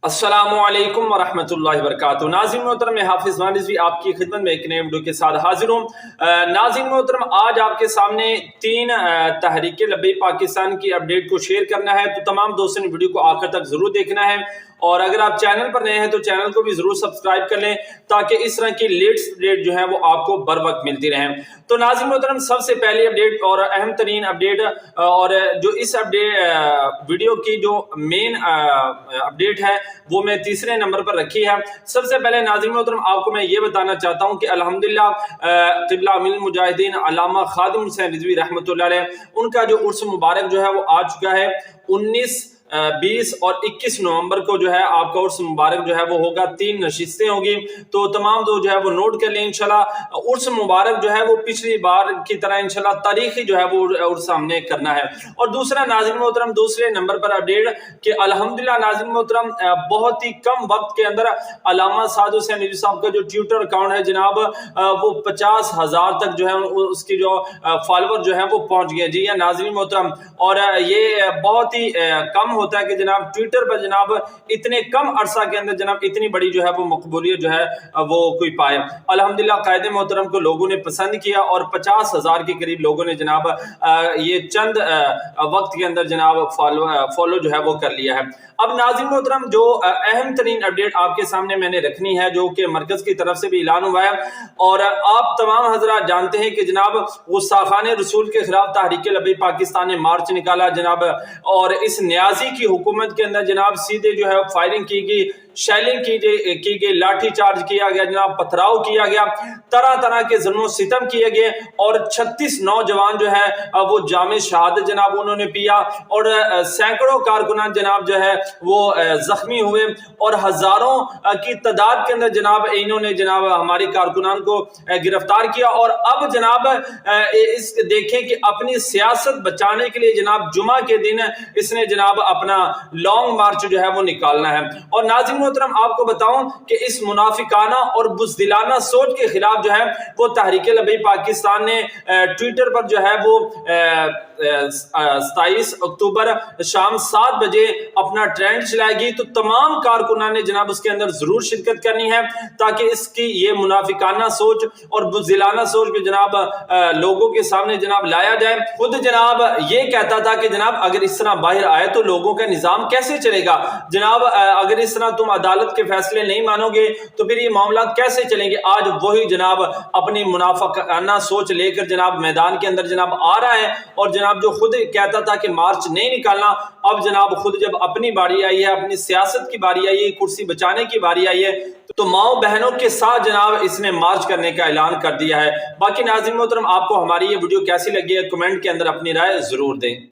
अस्सलामुअलैकुम वरहमतुल्लाहि वबरकातुहू। नाज़रीन मोहतरम, मैं हाफिज़ वानिज़वी आपकी खिदमत में एक नए वीडियो के साथ हाजिर हूँ। नाज़रीन मोहतरम, आज आपके सामने तीन तहरीक लब्बैक पाकिस्तान की अपडेट को शेयर करना है, तो तमाम दोस्तों ने वीडियो को आखिर तक ज़रूर देखना है। और अगर आप चैनल पर नए हैं तो चैनल को भी ज़रूर सब्सक्राइब कर लें, ताकि इस तरह की लेटेस्ट अपडेट जो है वो आपको बर वक्त मिलती रहें। तो नाज़रीन मोहतरम, सबसे पहली अपडेट और अहम तरीन अपडेट, और जो इस अपडेट वीडियो की जो मेन अपडेट है वो मैं तीसरे नंबर पर रखी है। सबसे पहले नाज़रीन मोहतरम, आपको मैं ये बताना चाहता हूँ कि अल्हम्दुलिल्लाह क़िबला अमीरुल मुजाहिदीन अल्लामा खादिम हुसैन रिज़वी रहमतुल्लाह अलैह, उनका जो उर्स मुबारक जो है वो आ चुका है। 19, 20 और 21 नवंबर को जो है आपका उर्स मुबारक जो है वो होगा। 3 नशिस्तें होगी, तो तमाम जो है वो नोट कर लें इंशाल्लाह। उर्स मुबारक जो है वो पिछली बार की तरह इंशाल्लाह तारीखी जो है वो उर्स हमने करना है। और दूसरा नाज़रीन मोहतरम, दूसरे नंबर पर अपडेट कि अल्हम्दुलिल्लाह नाज़रीन मोहतरम, बहुत ही कम वक्त के अंदर अल्लामा साद हुसैन रिज़वी साहब का जो ट्विटर अकाउंट है जनाब, वो 50,000 तक जो है उसकी जो फॉलोवर जो है वो पहुंच गए। जी नाज़रीन मोहतरम, और ये बहुत ही कम होता है कि जनाब ट्विटर पर जनाब इतने कम अरसा के अंदर जनाब इतनी बड़ी जो है वो मकबूलियत जो है वो कोई पाए। अल्हम्दुलिल्लाह कायदे मोहतरम को लोगों ने पसंद किया और 50,000 के करीब लोगों ने जनाब ये चंद वक्त के अंदर जनाब फॉलो जो है वो कर लिया है। अब नाज़रीन मोहतरम, जो अहम तरीन अपडेट आपके सामने मैंने रखनी है, जो कि मरकज की तरफ से भी ऐलान हुआ है, और आप तमाम हजरात जानते हैं कि जनाब गुस्ताखान रसूल के खिलाफ तहरीक लब्बैक पाकिस्तान ने मार्च निकाला जनाब, और इस न्याजी की हुकूमत के अंदर जनाब सीधे जो है फायरिंग की गई, शेलिंग की गई, लाठी चार्ज किया गया जनाब, पथराव किया गया, तरह तरह के जुल्म सितम किए गए, और 36 नौजवान जो है वो जामे शहादत जनाब उन्होंने पिया, और सैकड़ों कारकुनान जनाब जो है वो जख्मी हुए, और हजारों की तादाद के अंदर जनाब इन्होंने जनाब हमारे कारकुनान को गिरफ्तार किया। और अब जनाब इस देखें कि अपनी सियासत बचाने के लिए जनाब जुमा के दिन इसने जनाब अपना लॉन्ग मार्च जो है वो निकालना है। और नाज़रीन मोहतरम, आपको बताऊं कि इस मुनाफिकाना और बुज़दिलाना सोच के खिलाफ जो है वो तहरीक लब्बैक पाकिस्तान ने ट्विटर पर जो है वो 27 अक्टूबर शाम 7 बजे अपना ट्रेंड चलाएगी। तो तमाम कारकुनान ने जनाब उसके अंदर जरूर शिरकत करनी है, ताकि इसकी ये मुनाफिकाना सोच और बुज़दिलाना सोच को जनाब लोगों के सामने जनाब लाया जाए। खुद जनाब ये कहता था कि जनाब अगर इस तरह बाहर आए तो लोगों का निजाम कैसे चलेगा जनाब, अगर इस तरह तुम अदालत के फैसले नहीं मानोगे तो फिर ये मामला कैसे चलेंगे। आज वही जनाब अपनी मुनाफिकाना सोच लेकर जनाब मैदान के अंदर जनाब आ रहा है, और जनाब जो खुद कहता था कि मार्च नहीं निकालना, अब जनाब खुद जब अपनी बारी आई है, अपनी सियासत की बारी आई है, कुर्सी बचाने की बारी आई है, तो माओ बहनों के साथ जनाब इसने मार्च करने का ऐलान कर दिया है। बाकी नाज़रीन मोहतरम, आपको हमारी ये वीडियो कैसी लगी है कमेंट के अंदर अपनी राय जरूर दें।